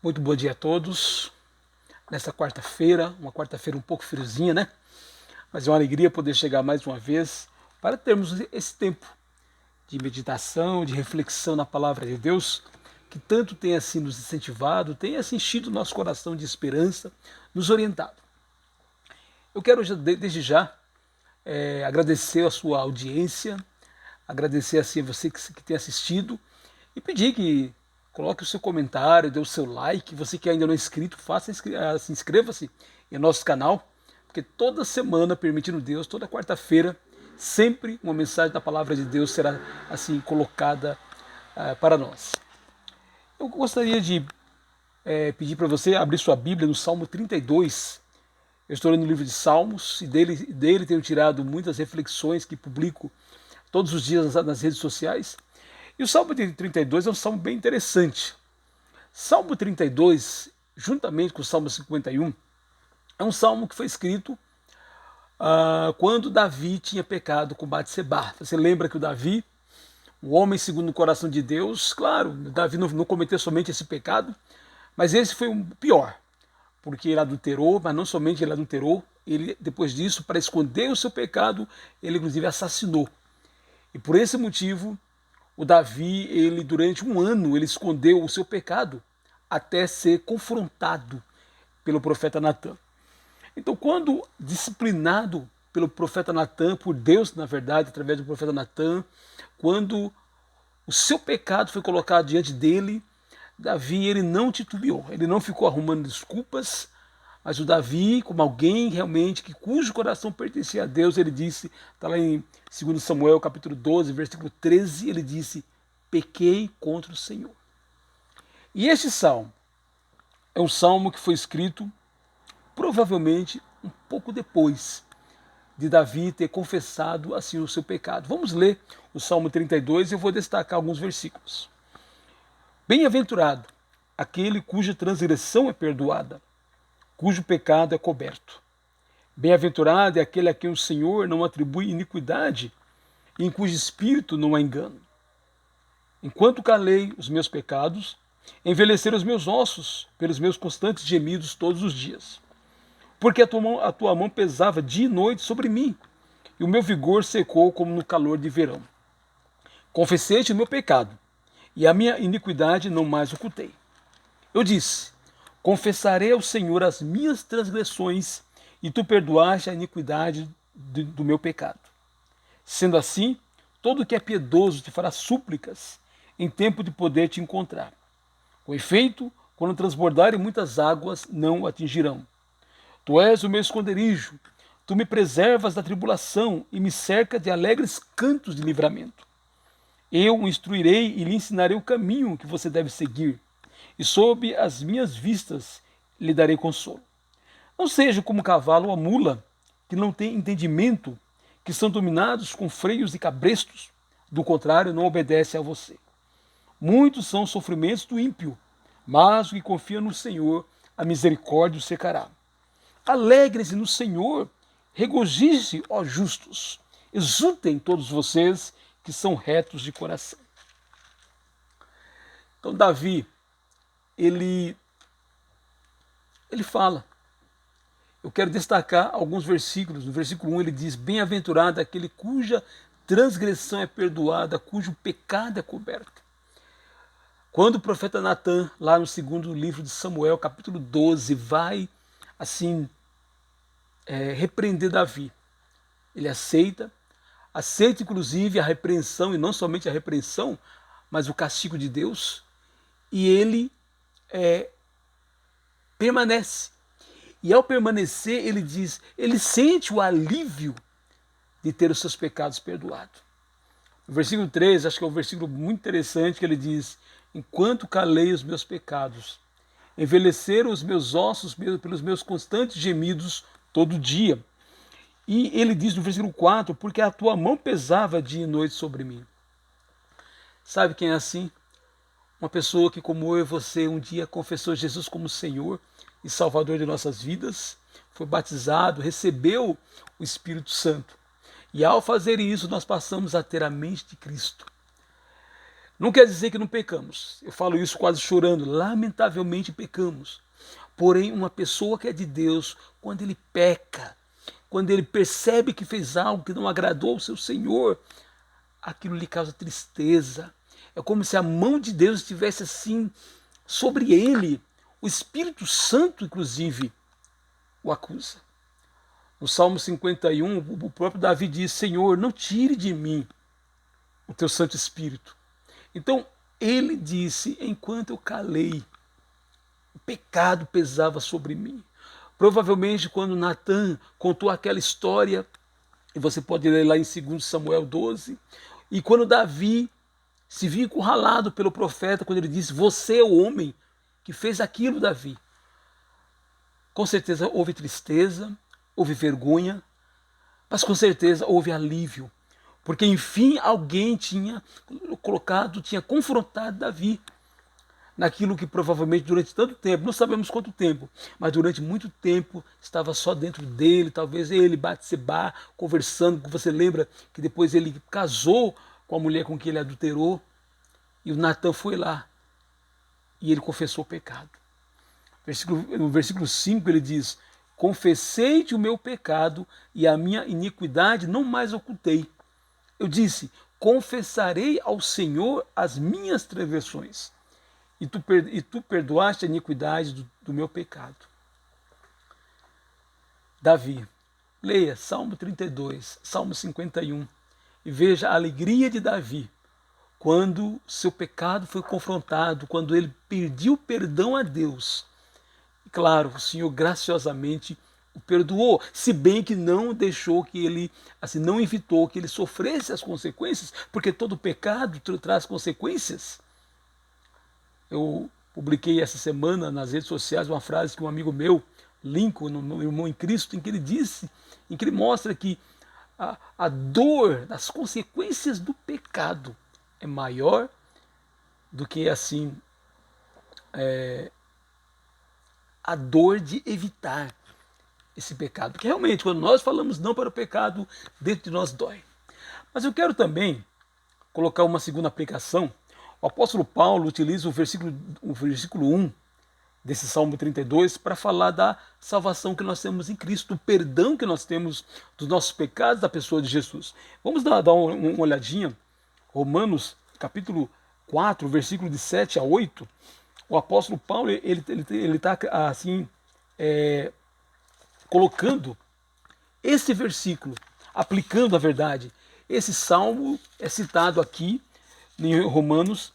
Muito bom dia a todos. Nessa quarta-feira, uma quarta-feira um pouco friozinha, né? Mas é uma alegria poder chegar mais uma vez para termos esse tempo de meditação, de reflexão na palavra de Deus, que tanto tem assim nos incentivado, tem assim enchido o nosso coração de esperança, nos orientado. Eu quero desde já agradecer a sua audiência, agradecer assim a você que tem assistido e pedir que coloque o seu comentário, dê o seu like. Você que ainda não é inscrito, inscreva-se em nosso canal, porque toda semana, permitindo Deus, toda quarta-feira, sempre uma mensagem da palavra de Deus será assim colocada para nós. Eu gostaria de pedir para você abrir sua Bíblia no Salmo 32. Eu estou lendo o livro de Salmos e dele tenho tirado muitas reflexões que publico todos os dias nas redes sociais. E o Salmo 32 é um salmo bem interessante. Salmo 32, juntamente com o Salmo 51, é um salmo que foi escrito quando Davi tinha pecado com Batsebá. Você lembra que o Davi, o homem segundo o coração de Deus, claro, Davi não cometeu somente esse pecado, mas esse foi o pior, porque ele adulterou, mas não somente ele adulterou, ele, depois disso, para esconder o seu pecado, ele inclusive assassinou. E por esse motivo, o Davi, ele durante um ano, ele escondeu o seu pecado até ser confrontado pelo profeta Natã. Então, quando disciplinado pelo profeta Natã, por Deus, na verdade, através do profeta Natã, quando o seu pecado foi colocado diante dele, Davi, ele não titubeou, ele não ficou arrumando desculpas, mas o Davi, como alguém realmente cujo coração pertencia a Deus, ele disse, está lá em 2 Samuel capítulo 12, versículo 13, ele disse, pequei contra o Senhor. E este salmo é um salmo que foi escrito provavelmente um pouco depois de Davi ter confessado assim o seu pecado. Vamos ler o Salmo 32 e eu vou destacar alguns versículos. Bem-aventurado aquele cuja transgressão é perdoada, cujo pecado é coberto. Bem-aventurado é aquele a quem o Senhor não atribui iniquidade e em cujo espírito não há engano. Enquanto calei os meus pecados, envelheceram os meus ossos pelos meus constantes gemidos todos os dias. Porque a tua mão pesava dia e noite sobre mim, e o meu vigor secou como no calor de verão. Confessei-te o meu pecado, e a minha iniquidade não mais ocultei. Eu disse, confessarei ao Senhor as minhas transgressões, e tu perdoaste a iniquidade do meu pecado. Sendo assim, todo que é piedoso te fará súplicas, em tempo de poder te encontrar. Com efeito, quando transbordarem muitas águas, não o atingirão. Tu és o meu esconderijo, tu me preservas da tribulação e me cerca de alegres cantos de livramento. Eu o instruirei e lhe ensinarei o caminho que você deve seguir, e sob as minhas vistas lhe darei consolo. Não seja como o cavalo ou a mula, que não tem entendimento, que são dominados com freios e cabrestos, do contrário, não obedece a você. Muitos são os sofrimentos do ímpio, mas o que confia no Senhor, a misericórdia o cercará. Alegrem-se no Senhor, regozijem-se, ó justos, exultem todos vocês que são retos de coração. Então Davi, ele fala, eu quero destacar alguns versículos. No versículo 1 ele diz, bem-aventurado aquele cuja transgressão é perdoada, cujo pecado é coberto. Quando o profeta Natã, lá no segundo livro de Samuel, capítulo 12, vai assim repreender Davi, ele aceita inclusive a repreensão, e não somente a repreensão, mas o castigo de Deus, e ele permanece. E ao permanecer, ele diz, ele sente o alívio de ter os seus pecados perdoados. No versículo 3, acho que é um versículo muito interessante, que ele diz, enquanto calei os meus pecados, envelheceram os meus ossos pelos meus constantes gemidos todo dia. E ele diz no versículo 4, porque a tua mão pesava dia e noite sobre mim. Sabe quem é assim? Uma pessoa que, como eu e você, um dia confessou Jesus como Senhor e Salvador de nossas vidas, foi batizado, recebeu o Espírito Santo. E ao fazer isso, nós passamos a ter a mente de Cristo. Não quer dizer que não pecamos. Eu falo isso quase chorando. Lamentavelmente pecamos. Porém, uma pessoa que é de Deus, quando ele peca, quando ele percebe que fez algo que não agradou ao seu Senhor, aquilo lhe causa tristeza. É como se a mão de Deus estivesse assim sobre ele. O Espírito Santo, inclusive, o acusa. No Salmo 51, o próprio Davi diz: Senhor, não tire de mim o teu Santo Espírito. Então, ele disse: enquanto eu calei, o pecado pesava sobre mim. Provavelmente, quando Natan contou aquela história, e você pode ler lá em 2 Samuel 12, e quando Davi se viu encurralado pelo profeta, quando ele disse: você é o homem que fez aquilo, Davi. Com certeza houve tristeza, houve vergonha, mas com certeza houve alívio, porque enfim alguém tinha confrontado Davi naquilo que provavelmente durante tanto tempo, não sabemos quanto tempo, mas durante muito tempo estava só dentro dele, talvez ele, Batseba, conversando, você lembra que depois ele casou com a mulher com quem ele adulterou, e o Natan foi lá, e ele confessou o pecado. No versículo 5 ele diz: confessei-te o meu pecado e a minha iniquidade não mais ocultei. Eu disse: confessarei ao Senhor as minhas transgressões, e tu perdoaste a iniquidade do meu pecado. Davi, leia Salmo 32, Salmo 51, e veja a alegria de Davi quando seu pecado foi confrontado, quando ele pediu perdão a Deus. E claro, o Senhor graciosamente o perdoou, se bem que não deixou que ele, assim, não evitou que ele sofresse as consequências, porque todo pecado traz consequências. Eu publiquei essa semana nas redes sociais uma frase que um amigo meu, Lincoln, meu irmão em Cristo, em que ele disse, em que ele mostra que a dor das consequências do pecado é maior do que assim a dor de evitar esse pecado. Porque realmente, quando nós falamos não para o pecado, dentro de nós dói. Mas eu quero também colocar uma segunda aplicação. O apóstolo Paulo utiliza o versículo 1 desse Salmo 32 para falar da salvação que nós temos em Cristo, do perdão que nós temos dos nossos pecados da pessoa de Jesus. Vamos dar uma olhadinha. Romanos, capítulo 4, versículo de 7 a 8. O apóstolo Paulo, ele está assim, colocando esse versículo, aplicando a verdade. Esse salmo é citado aqui em Romanos,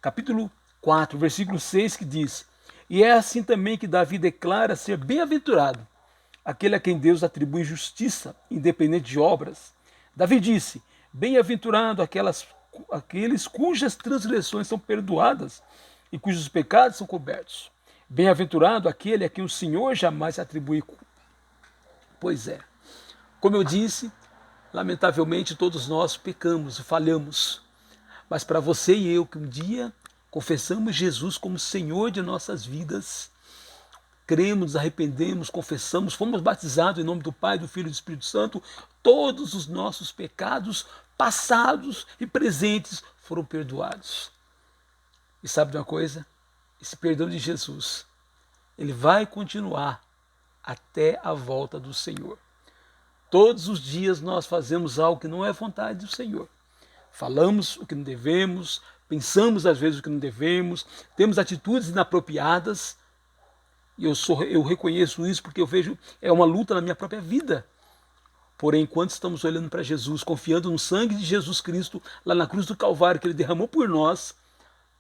capítulo 4, versículo 6, que diz: e é assim também que Davi declara ser bem-aventurado aquele a quem Deus atribui justiça, independente de obras. Davi disse: bem-aventurado aqueles cujas transgressões são perdoadas e cujos pecados são cobertos. Bem-aventurado aquele a quem o Senhor jamais atribui culpa. Pois é, como eu disse, lamentavelmente todos nós pecamos e falhamos. Mas para você e eu, que um dia confessamos Jesus como Senhor de nossas vidas, cremos, nos arrependemos, confessamos, fomos batizados em nome do Pai, do Filho e do Espírito Santo, todos os nossos pecados passados e presentes foram perdoados. E sabe de uma coisa? Esse perdão de Jesus, ele vai continuar até a volta do Senhor. Todos os dias nós fazemos algo que não é vontade do Senhor. Falamos o que não devemos, pensamos às vezes o que não devemos, temos atitudes inapropriadas, e eu reconheço isso porque eu vejo, é uma luta na minha própria vida. Porém, enquanto estamos olhando para Jesus, confiando no sangue de Jesus Cristo, lá na cruz do Calvário, que Ele derramou por nós,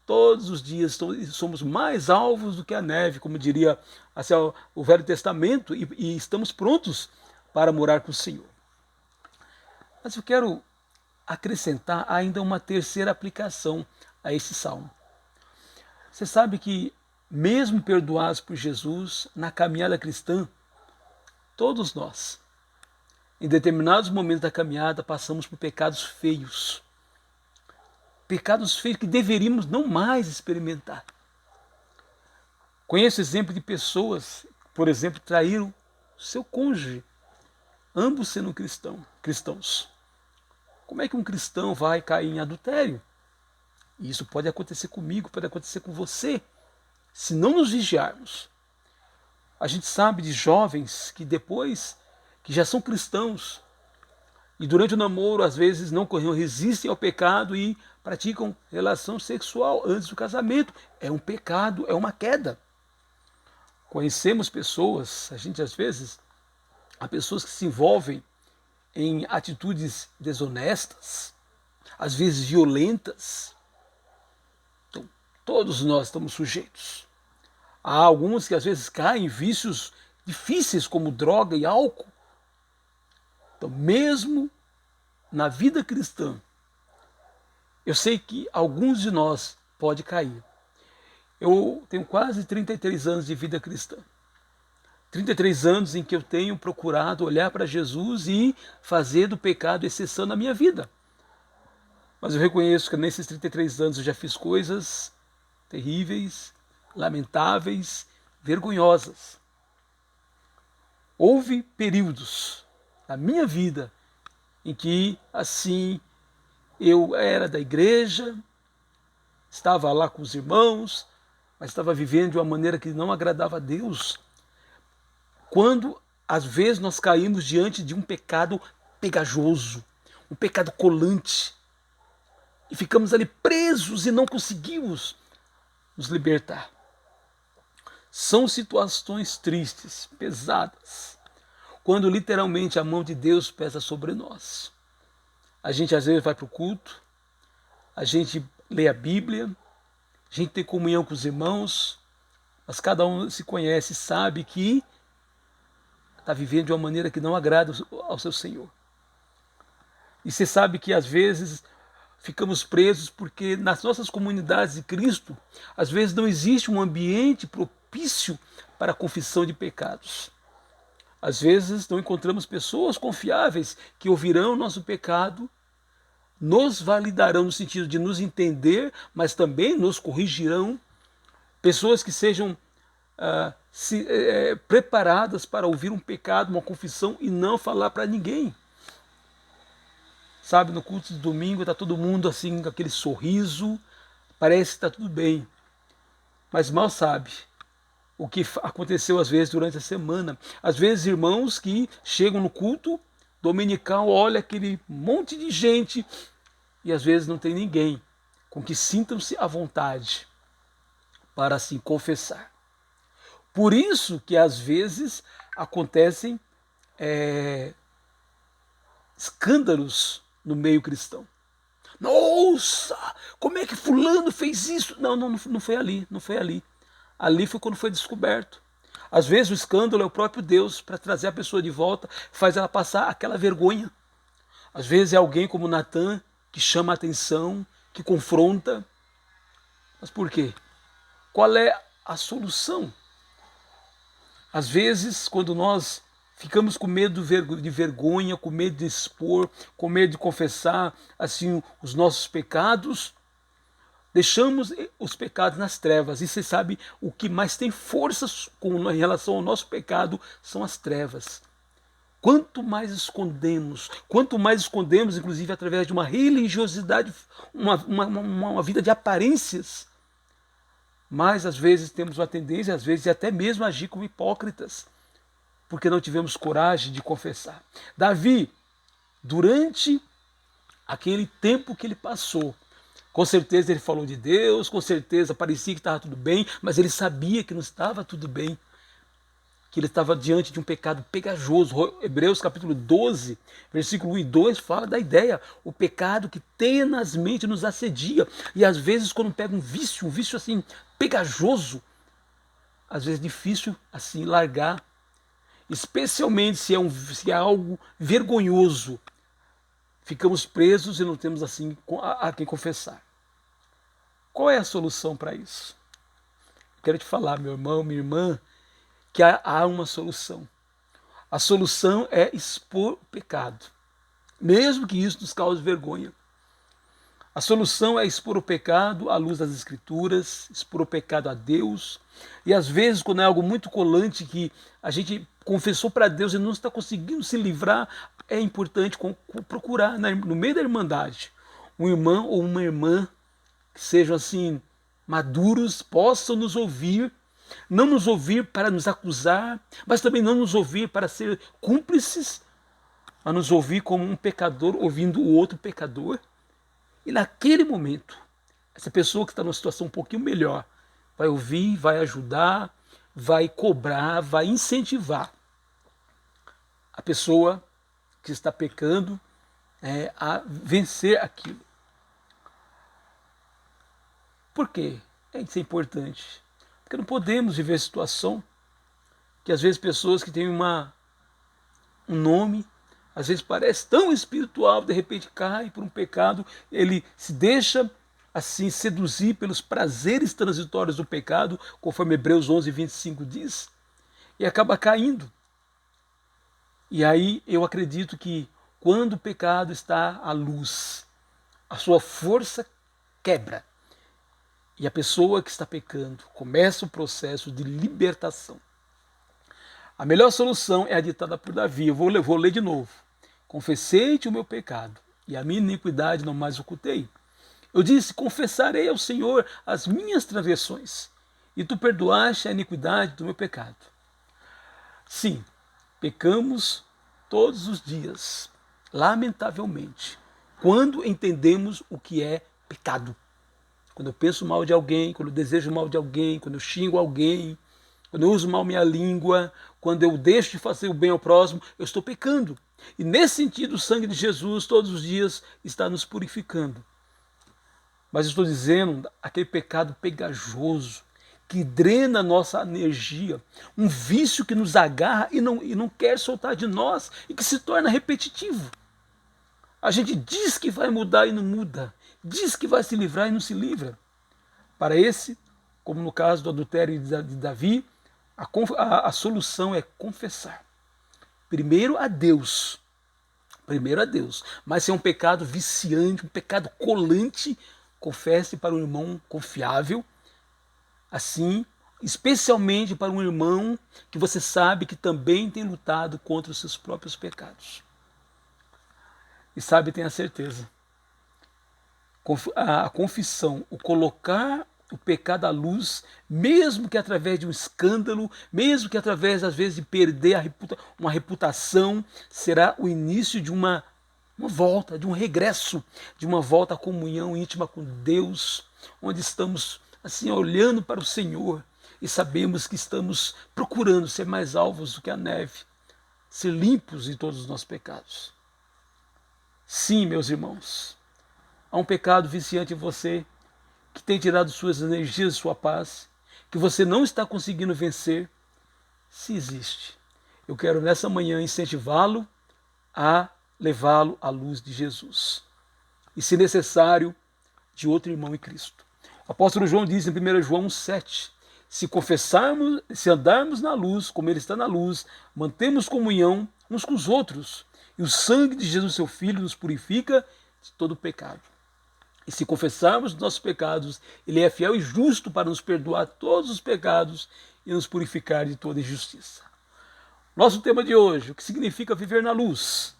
todos os dias somos mais alvos do que a neve, como diria assim, o Velho Testamento, e estamos prontos para morar com o Senhor. Mas eu quero acrescentar ainda uma terceira aplicação a esse salmo. Você sabe que, mesmo perdoados por Jesus, na caminhada cristã, todos nós, em determinados momentos da caminhada, passamos por pecados feios. Pecados feios que deveríamos não mais experimentar. Conheço exemplo de pessoas, por exemplo, traíram seu cônjuge, ambos sendo cristãos. Como é que um cristão vai cair em adultério? E isso pode acontecer comigo, pode acontecer com você, se não nos vigiarmos. A gente sabe de jovens que depois, que já são cristãos, e durante o namoro, às vezes, não resistem ao pecado e praticam relação sexual antes do casamento. É um pecado, é uma queda. Conhecemos pessoas, a gente às vezes, há pessoas que se envolvem em atitudes desonestas, às vezes violentas. Então, todos nós estamos sujeitos. Há alguns que às vezes caem em vícios difíceis, como droga e álcool. Então, mesmo na vida cristã, eu sei que alguns de nós podem cair. Eu tenho quase 33 anos de vida cristã. 33 anos em que eu tenho procurado olhar para Jesus e fazer do pecado exceção na minha vida. Mas eu reconheço que nesses 33 anos eu já fiz coisas terríveis, lamentáveis, vergonhosas. Houve períodos na minha vida em que, assim, eu era da igreja, estava lá com os irmãos, mas estava vivendo de uma maneira que não agradava a Deus. Quando, às vezes, nós caímos diante de um pecado pegajoso, um pecado colante, e ficamos ali presos e não conseguimos nos libertar. São situações tristes, pesadas, quando literalmente a mão de Deus pesa sobre nós. A gente às vezes vai para o culto, a gente lê a Bíblia, a gente tem comunhão com os irmãos, mas cada um se conhece e sabe que está vivendo de uma maneira que não agrada ao seu Senhor. E você sabe que às vezes ficamos presos porque nas nossas comunidades de Cristo, às vezes não existe um ambiente propício para a confissão de pecados. Às vezes não encontramos pessoas confiáveis que ouvirão o nosso pecado, nos validarão no sentido de nos entender, mas também nos corrigirão. Pessoas que sejam preparadas para ouvir um pecado, uma confissão e não falar para ninguém. Sabe, no culto de domingo está todo mundo assim, com aquele sorriso, parece que está tudo bem, mas mal sabe o que aconteceu às vezes durante a semana. Às vezes irmãos que chegam no culto dominical, olha aquele monte de gente e às vezes não tem ninguém com que sintam-se à vontade para assim confessar. Por isso que às vezes acontecem escândalos no meio cristão. Nossa, como é que fulano fez isso? Não foi ali, não foi ali. Ali foi quando foi descoberto. Às vezes o escândalo é o próprio Deus para trazer a pessoa de volta, faz ela passar aquela vergonha. Às vezes é alguém como Natan que chama a atenção, que confronta. Mas por quê? Qual é a solução? Às vezes, quando nós ficamos com medo de vergonha, com medo de expor, com medo de confessar assim os nossos pecados, deixamos os pecados nas trevas. E você sabe, o que mais tem força em relação ao nosso pecado são as trevas. Quanto mais escondemos, inclusive através de uma religiosidade, uma vida de aparências, mais às vezes temos uma tendência, às vezes até mesmo agir como hipócritas, porque não tivemos coragem de confessar. Davi, durante aquele tempo que ele passou, com certeza ele falou de Deus, com certeza parecia que estava tudo bem, mas ele sabia que não estava tudo bem, que ele estava diante de um pecado pegajoso. Hebreus capítulo 12, versículo 1 e 2 fala da ideia, o pecado que tenazmente nos assedia. E às vezes quando pega um vício assim pegajoso, às vezes é difícil assim largar, especialmente se é algo vergonhoso. Ficamos presos e não temos assim a quem confessar. Qual é a solução para isso? Quero te falar, meu irmão, minha irmã, que há uma solução. A solução é expor o pecado, mesmo que isso nos cause vergonha. A solução é expor o pecado à luz das Escrituras, expor o pecado a Deus. E às vezes, quando é algo muito colante que a gente confessou para Deus e não está conseguindo se livrar, é importante procurar no meio da irmandade um irmão ou uma irmã que sejam assim maduros, possam nos ouvir, não nos ouvir para nos acusar, mas também não nos ouvir para ser cúmplices, mas nos ouvir como um pecador ouvindo o outro pecador. E naquele momento, essa pessoa que está numa situação um pouquinho melhor vai ouvir, vai ajudar, vai cobrar, vai incentivar a pessoa que está pecando a vencer aquilo. Por quê? Isso é importante. Porque não podemos viver a situação que às vezes pessoas que têm um nome, às vezes parece tão espiritual, de repente cai por um pecado, ele se deixa assim seduzir pelos prazeres transitórios do pecado, conforme Hebreus 11:25 diz, e acaba caindo. E aí eu acredito que quando o pecado está à luz, a sua força quebra. E a pessoa que está pecando começa o processo de libertação. A melhor solução é a ditada por Davi. Eu vou ler de novo. Confessei-te o meu pecado, e a minha iniquidade não mais ocultei. Eu disse, confessarei ao Senhor as minhas transgressões, e tu perdoaste a iniquidade do meu pecado. Sim, pecamos todos os dias, lamentavelmente, quando entendemos o que é pecado. Quando eu penso mal de alguém, quando eu desejo mal de alguém, quando eu xingo alguém, quando eu uso mal minha língua, quando eu deixo de fazer o bem ao próximo, eu estou pecando. E nesse sentido, o sangue de Jesus todos os dias está nos purificando. Mas eu estou dizendo aquele pecado pegajoso, que drena a nossa energia, um vício que nos agarra e não quer soltar de nós e que se torna repetitivo. A gente diz que vai mudar e não muda, diz que vai se livrar e não se livra. Para esse, como no caso do adultério de Davi, a solução é confessar. Primeiro a Deus, mas se é um pecado viciante, um pecado colante, confesse para um irmão confiável, assim, especialmente para um irmão que você sabe que também tem lutado contra os seus próprios pecados. E sabe, tenha certeza, a confissão, o colocar o pecado à luz, mesmo que através de um escândalo, mesmo que através, às vezes, de perder uma reputação, será o início de uma volta, de um regresso, de uma volta à comunhão íntima com Deus, onde estamos assim olhando para o Senhor e sabemos que estamos procurando ser mais alvos do que a neve, ser limpos de todos os nossos pecados. Sim, meus irmãos, há um pecado viciante em você que tem tirado suas energias, sua paz, que você não está conseguindo vencer. Se existe, eu quero nessa manhã incentivá-lo a levá-lo à luz de Jesus. E, se necessário, de outro irmão em Cristo. O apóstolo João diz em 1 João 7, se confessarmos, se andarmos na luz, como ele está na luz, mantemos comunhão uns com os outros, e o sangue de Jesus, seu Filho, nos purifica de todo pecado. E se confessarmos nossos pecados, ele é fiel e justo para nos perdoar todos os pecados e nos purificar de toda injustiça. Nosso tema de hoje, o que significa viver na luz?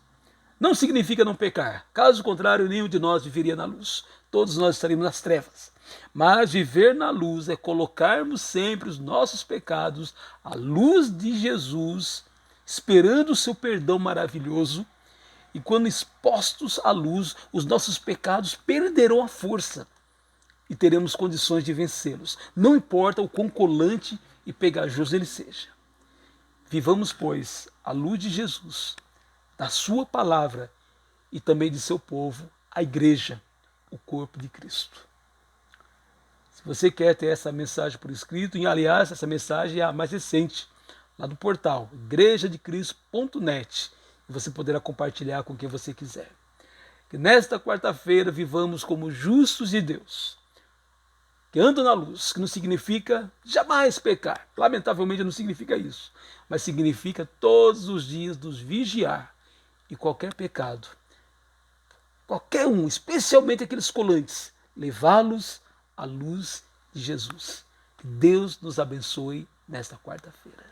Não significa não pecar. Caso contrário, nenhum de nós viveria na luz. Todos nós estaríamos nas trevas. Mas viver na luz é colocarmos sempre os nossos pecados à luz de Jesus, esperando o seu perdão maravilhoso. E quando expostos à luz, os nossos pecados perderão a força e teremos condições de vencê-los. Não importa o quão colante e pegajoso ele seja. Vivamos, pois, à luz de Jesus, da sua palavra e também de seu povo, a igreja, o corpo de Cristo. Se você quer ter essa mensagem por escrito, e aliás, essa mensagem é a mais recente, lá do portal igrejadecristo.net, e você poderá compartilhar com quem você quiser. Que nesta quarta-feira vivamos como justos de Deus, que andam na luz, que não significa jamais pecar, lamentavelmente não significa isso, mas significa todos os dias nos vigiar e qualquer pecado, qualquer um, especialmente aqueles colantes, levá-los à luz de Jesus. Que Deus nos abençoe nesta quarta-feira.